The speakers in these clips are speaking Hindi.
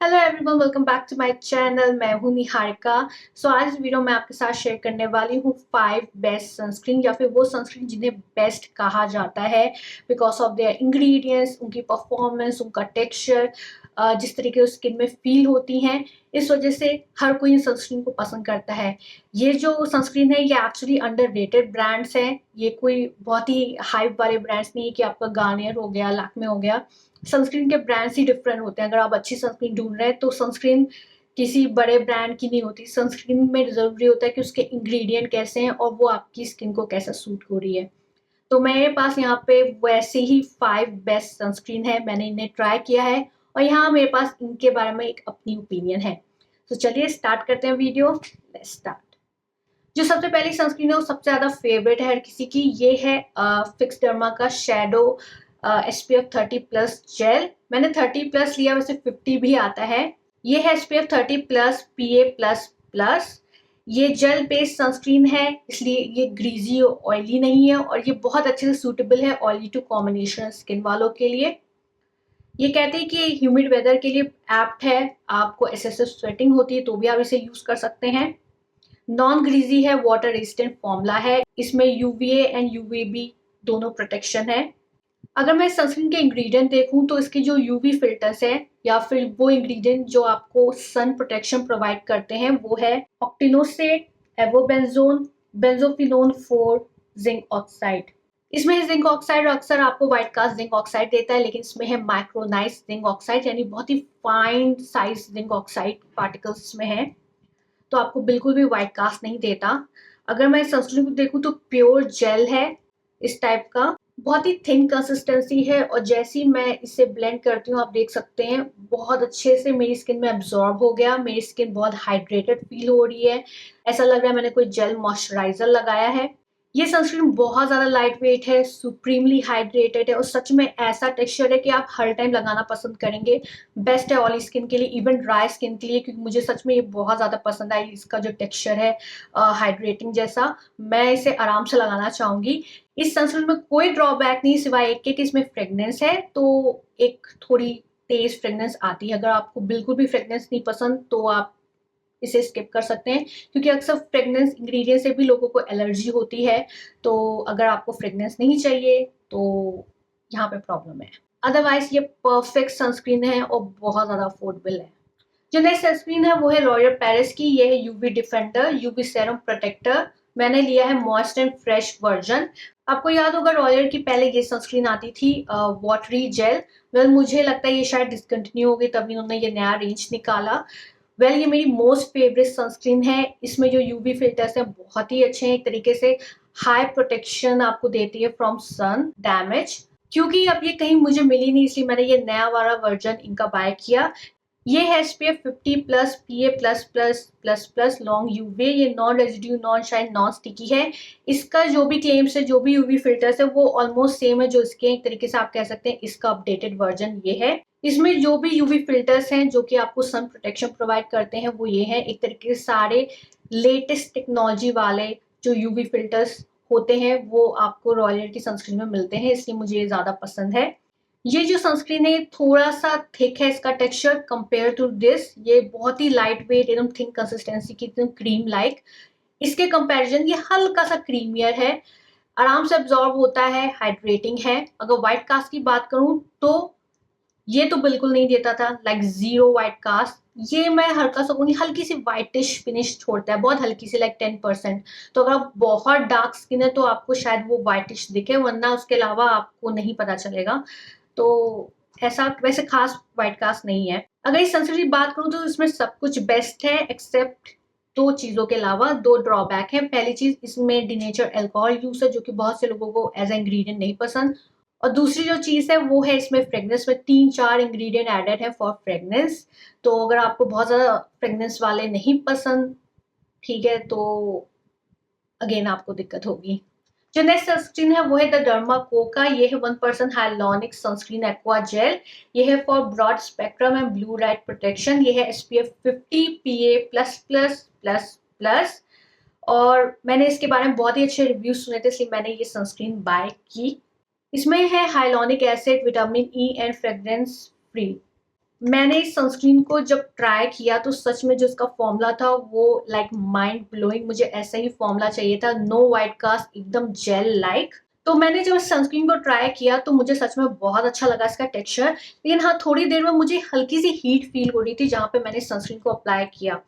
Hello everyone, welcome back to my channel. मैं हूं निहारिका। आज इस वीडियो में आपके साथ शेयर करने वाली हूं 5 बेस्ट सनस्क्रीन या फिर वो सनस्क्रीन जिन्हें बेस्ट कहा जाता है बिकॉज ऑफ देयर इंग्रेडिएंट्स, उनकी परफॉर्मेंस, उनका टेक्सचर, जिस तरीके से स्किन में फील होती हैं। इस वजह से हर कोई इन सनस्क्रीन को पसंद करता है। ये जो सनस्क्रीन है ये एक्चुअली अंडररेटेड ब्रांड्स हैं। ये कोई बहुत ही हाइप वाले ब्रांड्स नहीं है कि आपका गार्नियर हो गया, लैक्मे हो गया। सनस्क्रीन के ब्रांड्स ही डिफरेंट होते हैं। अगर आप अच्छी सनस्क्रीन ढूंढ रहे हैं तो सनस्क्रीन किसी बड़े ब्रांड की नहीं होती। सनस्क्रीन में जरूरी होता है कि उसके इंग्रेडिएंट कैसे हैं और वो आपकी स्किन को कैसा सूट हो रही है। तो मेरे पास यहाँ पे वैसे ही 5 बेस्ट सनस्क्रीन है। मैंने इन्हें ट्राई किया है और यहाँ मेरे पास इनके बारे में एक अपनी ओपिनियन है। तो चलिए स्टार्ट करते हैं वीडियो। Let's start. जो सबसे पहली सनस्क्रीन है वो सबसे ज्यादा फेवरेट है हर किसी की। ये है फिक्स डर्मा का शेडो SPF 30+ जेल। मैंने 30+ लिया, वैसे 50 भी आता है। ये है SPF 30+ PA++। ये जेल बेस्ड सनस्क्रीन है, इसलिए ये ग्रीजी और ऑयली नहीं है और ये बहुत अच्छे से सूटेबल है ऑयली टू कॉम्बिनेशन स्किन वालों के लिए। ये कहते हैं कि ह्यूमिड वेदर के लिए एप्ट है। आपको एक्सेसिव स्वेटिंग होती है तो भी आप इसे यूज कर सकते हैं। नॉन ग्रीजी है, वाटर रेजिस्टेंट फॉर्मूला है। इसमें UVA एंड UVB दोनों प्रोटेक्शन है। अगर मैं सनस्क्रीन के इंग्रेडिएंट देखूं तो इसके जो यूवी फिल्टर्स है या फिर वो इंग्रेडिएंट जो आपको सन प्रोटेक्शन प्रोवाइड करते हैं वो है ऑक्टिनोसेट, एवोबेंजोन, बेंजोफिनोन 4, जिंक ऑक्साइड। इसमें जिंक ऑक्साइड अक्सर आपको व्हाइट कास्ट जिंक ऑक्साइड देता है, लेकिन इसमें है माइक्रोनाइज जिंक ऑक्साइड, यानी बहुत ही fine size zinc oxide particles इसमें है। तो आपको बिल्कुल भी व्हाइट कास्ट नहीं देता। अगर मैं सनस्क्रीन को देखूं तो प्योर जेल है इस टाइप का। बहुत ही थिन कंसिस्टेंसी है और जैसी मैं इसे ब्लेंड करती हूँ आप देख सकते हैं बहुत अच्छे से मेरी स्किन में एब्जॉर्ब हो गया। मेरी स्किन बहुत हाइड्रेटेड फील हो रही है। ऐसा लग रहा है मैंने कोई जेल मॉइस्चराइजर लगाया है। ये सनस्क्रीन बहुत ज्यादा लाइट वेट है, सुप्रीमली हाइड्रेटेड है और सच में ऐसा टेक्सचर है कि आप हर टाइम लगाना पसंद करेंगे। बेस्ट है ऑयली स्किन के लिए, इवन ड्राई स्किन के लिए, क्योंकि मुझे सच में ये बहुत ज्यादा पसंद आई। इसका जो टेक्सचर है हाइड्रेटिंग जैसा, मैं इसे आराम से लगाना चाहूंगी। इस सनस्क्रीन में कोई ड्रॉबैक नहीं सिवाय एक के कि इसमें फ्रेग्रेंस है, तो एक थोड़ी तेज फ्रेग्रेंस आती है। अगर आपको बिल्कुल भी फ्रेग्रेंस नहीं पसंद तो आप इसे स्किप कर सकते हैं, क्योंकि अक्सर फ्रेग्रेंस इंग्रेडिएंट से भी लोगों को एलर्जी होती है। तो अगर आपको फ्रेग्रेंस नहीं चाहिए तो यहाँ पे प्रॉब्लम है। अदरवाइज ये परफेक्ट सनस्क्रीन है और बहुत ज्यादा अफोर्डेबल है। जो नेक्स्ट सनस्क्रीन है वो है लॉरियल पेरिस की। ये है UV defender UV serum protector. मैंने लिया है मॉइस्ट एंड फ्रेश वर्जन। आपको याद होगा लॉरियल की पहले ये सनस्क्रीन आती थी वाटरी जेल। वेल मुझे लगता है ये शायद डिसकंटिन्यू हो गई, तभी उन्होंने ये नया रेंज निकाला। वेल ये मेरी मोस्ट फेवरेट सनस्क्रीन है। इसमें जो यूवी फिल्टर्स हैं बहुत ही अच्छे हैं। एक तरीके से हाई प्रोटेक्शन आपको देती है फ्रॉम सन डैमेज। क्योंकि अब ये कहीं मुझे मिली नहीं इसलिए मैंने ये नया वाला वर्जन इनका बाय किया। ये है SPF 50+ PA++++ लॉन्ग यूवी। ये non residue, non shine, non sticky है। इसका जो भी क्लेम्स है, जो भी यूवी फिल्टर्स है वो ऑलमोस्ट सेम है जो इसके। एक तरीके से आप कह सकते हैं इसका अपडेटेड वर्जन ये है। इसमें जो भी यूवी फिल्टर्स हैं जो कि आपको सन प्रोटेक्शन प्रोवाइड करते हैं वो ये है। एक तरीके से सारे लेटेस्ट टेक्नोलॉजी वाले जो यूवी फिल्टर्स होते हैं वो आपको रॉयल की सनस्क्रीन में मिलते हैं, इसलिए मुझे ये ज्यादा पसंद है। ये जो सनस्क्रीन है थोड़ा सा थिक है इसका टेक्सचर कंपेयर टू दिस। ये बहुत ही लाइट वेट, एकदम थिन कंसिस्टेंसी की, एकदम क्रीम लाइक। इसके कंपैरिजन ये हल्का सा क्रीमियर है, आराम से अब्जॉर्ब होता है, हाइड्रेटिंग है। अगर व्हाइट कास्ट की बात करूं तो ये तो बिल्कुल नहीं देता था, लाइक जीरो व्हाइट कास्ट। ये मैं हल्का सा कहूंगी हल्की सी व्हाइटिश फिनिश छोड़ता है, बहुत हल्की सी, लाइक 10%। तो अगर आप बहुत डार्क स्किन है तो आपको शायद वो व्हाइटिश दिखे, वरना उसके अलावा आपको नहीं पता चलेगा। तो ऐसा वैसे खास व्हाइट कास्ट नहीं है। अगर इस सनस्क्रीन की बात करूं तो इसमें सब कुछ बेस्ट है एक्सेप्ट दो चीजों के अलावा। दो ड्रॉबैक है। पहली चीज, इसमें डिनेचर अल्कोहल यूज है जो कि बहुत से लोगों को एज ए इंग्रेडिएंट नहीं पसंद। और दूसरी जो चीज है वो है इसमें फ्रेग्रेंस में 3-4 इंग्रेडिएंट एडेड है फॉर फ्रेग्रेंस। तो अगर आपको बहुत ज्यादा फ्रेग्रेंस वाले नहीं पसंद, ठीक है, तो अगेन आपको दिक्कत होगी। जो नेक्स्ट सनस्क्रीन है वो है द डर्मा को का। ये है 1% हाइलोनिक सनस्क्रीन एक्वा जेल। ये है for broad spectrum and blue light protection. ये है SPF 50 PA++++। और मैंने इसके बारे में बहुत ही अच्छे रिव्यूज सुने थे इसलिए मैंने ये सनस्क्रीन बाय की। इसमें है hyaluronic acid, vitamin E and fragrance free. मैंने इस सनस्क्रीन को जब ट्राई किया तो सच में जो इसका फॉर्मूला था वो लाइक माइंड ब्लोइंग, मुझे ऐसा ही फॉर्मूला चाहिए था, नो वाइट कास्ट, एकदम जेल लाइक। तो मैंने जब सनस्क्रीन को ट्राई किया तो मुझे सच में बहुत अच्छा लगा इसका टेक्सचर, लेकिन हाँ थोड़ी देर में मुझे हल्की सी हीट फील हो रही थी जहाँ पे मैंने सनस्क्रीन को अप्लाई किया।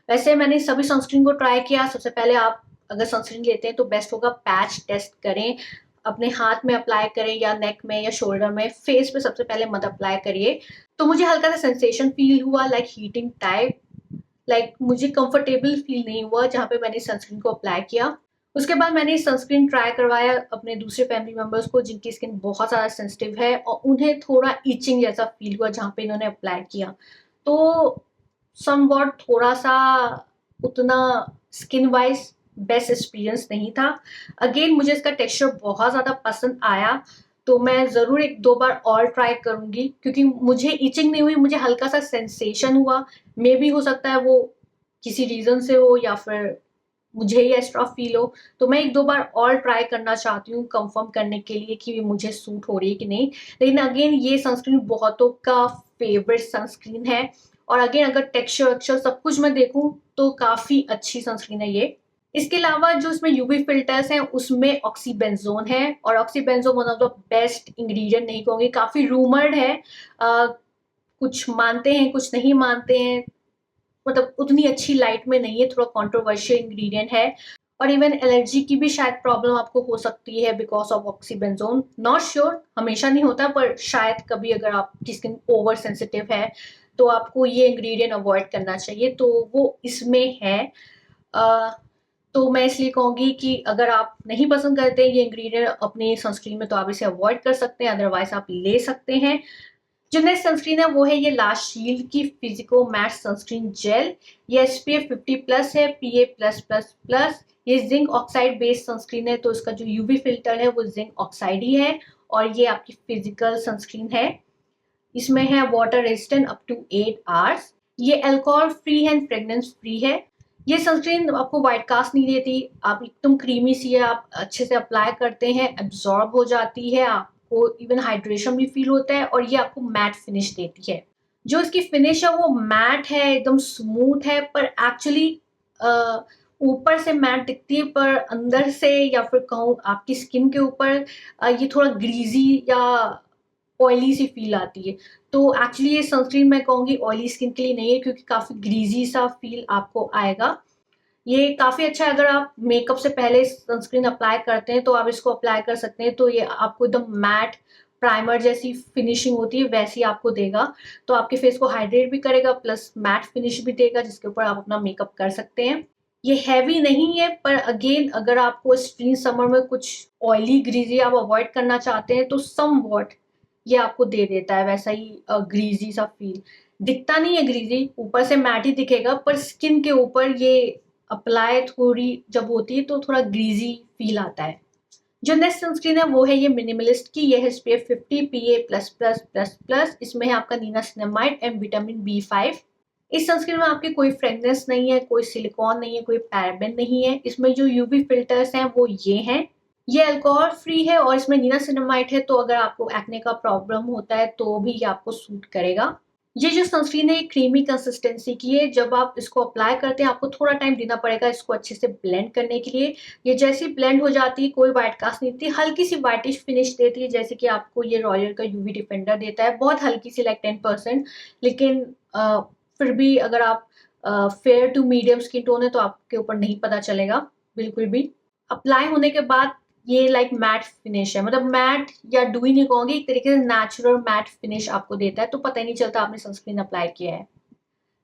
वैसे मैंने सभी सनस्क्रीन को ट्राई किया। सबसे पहले आप अगर सनस्क्रीन लेते हैं तो बेस्ट होगा पैच टेस्ट करें, अपने हाथ में अप्लाई करें या नेक में या शोल्डर में, फेस पे सबसे पहले मत अप्लाई करिए। तो मुझे हल्का सा सेंसेशन फील हुआ लाइक हीटिंग टाइप, लाइक मुझे कंफर्टेबल फील नहीं हुआ जहाँ पे मैंने सनस्क्रीन को अप्लाई किया। उसके बाद मैंने सनस्क्रीन ट्राई करवाया अपने दूसरे फैमिली मेंबर्स को जिनकी स्किन बहुत ज़्यादा सेंसिटिव है और उन्हें थोड़ा इचिंग जैसा फील हुआ जहाँ पे इन्होंने अप्लाई किया। तो समवॉट थोड़ा सा उतना स्किन वाइज बेस्ट एक्सपीरियंस नहीं था। अगेन मुझे इसका टेक्सचर बहुत ज़्यादा पसंद आया, तो मैं ज़रूर एक दो बार और ट्राई करूंगी क्योंकि मुझे इचिंग नहीं हुई, मुझे हल्का सा सेंसेशन हुआ। मे भी हो सकता है वो किसी रीज़न से हो या फिर मुझे ही एक्स्ट्रा फील हो। तो मैं एक दो बार और ट्राई करना चाहती हूँ कंफर्म करने के लिए कि मुझे सूट हो रही है कि नहीं। लेकिन अगेन ये सनस्क्रीन बहुतों का फेवरेट सनस्क्रीन है, और अगेन अगर टेक्सचर वेक्चर सब कुछ मैं देखूं तो काफी अच्छी सनस्क्रीन है ये। इसके अलावा जो इसमें यूवी फिल्टर्स हैं उसमें ऑक्सीबेंजोन है, और oxybenzone one of the best ingredient नहीं कहूंगी, काफी रूमर्ड है। कुछ मानते हैं कुछ नहीं मानते हैं, मतलब उतनी अच्छी लाइट में नहीं है, थोड़ा कंट्रोवर्शियल इंग्रेडिएंट है। और इवन एलर्जी की भी शायद प्रॉब्लम आपको हो सकती है because of oxybenzone, not sure, हमेशा नहीं होता पर शायद कभी अगर आपकी स्किन ओवर सेंसिटिव है तो आपको ये इंग्रेडिएंट अवॉइड करना चाहिए, तो वो इसमें है। अ, तो मैं इसलिए कहूंगी कि अगर आप नहीं पसंद करते ये इंग्रेडिएंट अपनी सनस्क्रीन में तो आप इसे अवॉइड कर सकते हैं, अदरवाइज आप ले सकते हैं। जो नेक्स्ट सनस्क्रीन है वो है ये ला शील्ड की फिजिको मैट सनस्क्रीन जेल। ये SPF 50 प्लस है, PA प्लस प्लस प्लस। ये जिंक ऑक्साइड बेस्ड सनस्क्रीन है, तो इसका जो यूवी फिल्टर है वो जिंक ऑक्साइड ही है, और ये आपकी फिजिकल सनस्क्रीन है। इसमें है water resistant up to 8 hours. ये अल्कोहल फ्री है, फ्रेग्रेंस फ्री है। ये सनस्क्रीन आपको व्हाइट कास्ट नहीं देती, आप एकदम क्रीमी सी है, आप अच्छे से अप्लाई करते हैं एब्जॉर्ब हो जाती है, आपको इवन हाइड्रेशन भी फील होता है, और ये आपको मैट फिनिश देती है। जो इसकी फिनिश है वो मैट है, एकदम स्मूथ है, पर एक्चुअली ऊपर से मैट दिखती है पर अंदर से या फिर कहूँ आपकी स्किन के ऊपर ये थोड़ा ग्रीजी या ऑयली सी फील आती है। तो एक्चुअली ये सनस्क्रीन मैं कहूँगी ऑयली स्किन के लिए नहीं है क्योंकि काफ़ी ग्रीजी सा फील आपको आएगा। ये काफ़ी अच्छा है, अगर आप मेकअप से पहले सनस्क्रीन अप्लाई करते हैं तो आप इसको अप्लाई कर सकते हैं, तो ये आपको एकदम मैट प्राइमर जैसी फिनिशिंग होती है वैसी आपको देगा। तो आपके फेस को हाइड्रेट भी करेगा प्लस मैट फिनिश भी देगा जिसके ऊपर आप अपना मेकअप कर सकते हैं। ये हैवी नहीं है, पर अगेन अगर आपको स्प्रिंग समर में कुछ ऑयली ग्रीजी आप अवॉइड करना चाहते हैं तो सम वॉट ये आपको दे देता है वैसा ही ग्रीजी सा फील। दिखता नहीं है ग्रीजी, ऊपर से मैट ही दिखेगा, पर स्किन के ऊपर ये अप्लाई थोड़ी जब होती है तो थोड़ा ग्रीजी फील आता है। जो नेक्स्ट सनस्क्रीन है वो है ये मिनिमलिस्ट की, ये है SPF 50 PA plus plus plus plus. इसमें है आपका नियासिनामाइड एंड विटामिन B5। इस सनस्क्रीन में आपके कोई फ्रेगनेंस नहीं है, कोई सिलिकॉन नहीं है, कोई पैराबेन नहीं है। इसमें जो यूवी फिल्टर्स हैं वो ये हैं। ये अल्कोहल फ्री है और इसमें नियासिनामाइड है, तो अगर आपको एक्ने का प्रॉब्लम होता है तो भी ये आपको सूट करेगा। ये जो सनस्क्रीन है ये क्रीमी कंसिस्टेंसी की है, जब आप इसको अप्लाई करते हैं आपको थोड़ा टाइम देना पड़ेगा इसको अच्छे से ब्लेंड करने के लिए। ये जैसी ब्लेंड हो जाती है कोई व्हाइट कास्ट नहीं देती, हल्की सी व्हाइटिश फिनिश देती है, जैसे कि आपको ये रॉयल का यूवी डिफेंडर देता है, बहुत हल्की सी लाइक 10%। लेकिन फिर भी अगर आप fair to medium skin tone है तो आपके ऊपर नहीं पता चलेगा बिल्कुल भी। अप्लाई होने के बाद ये लाइक मैट फिनिश है, मतलब मैट या डूई नहीं कहूंगी, एक तरीके से नेचुरल मैट फिनिश आपको देता है, तो पता ही नहीं चलता आपने सनस्क्रीन अप्लाई किया है।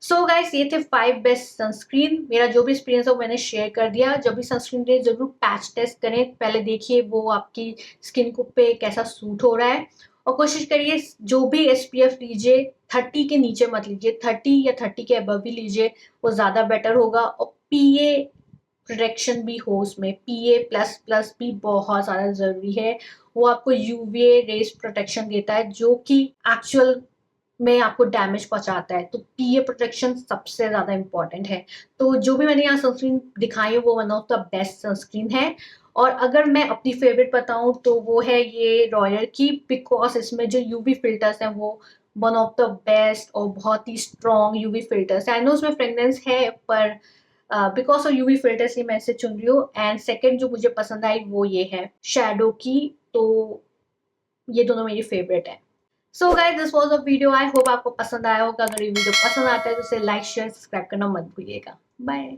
सो गाइस ये थे 5 बेस्ट सनस्क्रीन। मेरा जो भी एक्सपीरियंस है वो मैंने शेयर कर दिया। जब भी सनस्क्रीन ले जरूर पैच टेस्ट करें, पहले देखिए वो आपकी स्किन को पे कैसा सूट हो रहा है, और कोशिश करिए जो भी SPF लीजिए 30 के नीचे मत लीजिए, 30 या 30 के अबव ही लीजिए, वो ज्यादा बेटर होगा। और PA प्रोटेक्शन भी हो, उसमें PA प्लस प्लस भी बहुत ज्यादा जरूरी है। वो आपको UVA रेस प्रोटेक्शन देता है जो कि एक्चुअल में आपको डैमेज पहुंचाता है, तो PA प्रोटेक्शन सबसे ज्यादा इंपॉर्टेंट है। तो जो भी मैंने यहाँ सनस्क्रीन दिखाई है वो one of the best sunscreen है। और अगर मैं अपनी फेवरेट बताऊं तो वो है ये रॉयल की, बिकॉज इसमें जो यूवी फिल्टर्स हैं वो वन ऑफ द बेस्ट और बहुत ही strong UV filters. I know उसमें फ्रेगनेंस है, पर बिकॉज ऑफ यूवी फिल्टर्स ही मैं इसे चुन रही हूँ। एंड सेकेंड जो मुझे पसंद आई वो ये है शैडो की, तो ये दोनों मेरी फेवरेट है। So guys, this was a video, I hope आपको पसंद आया होगा। अगर ये वीडियो पसंद आता है तो इसे लाइक शेयर सब्सक्राइब करना मत भूलिएगा। बाय।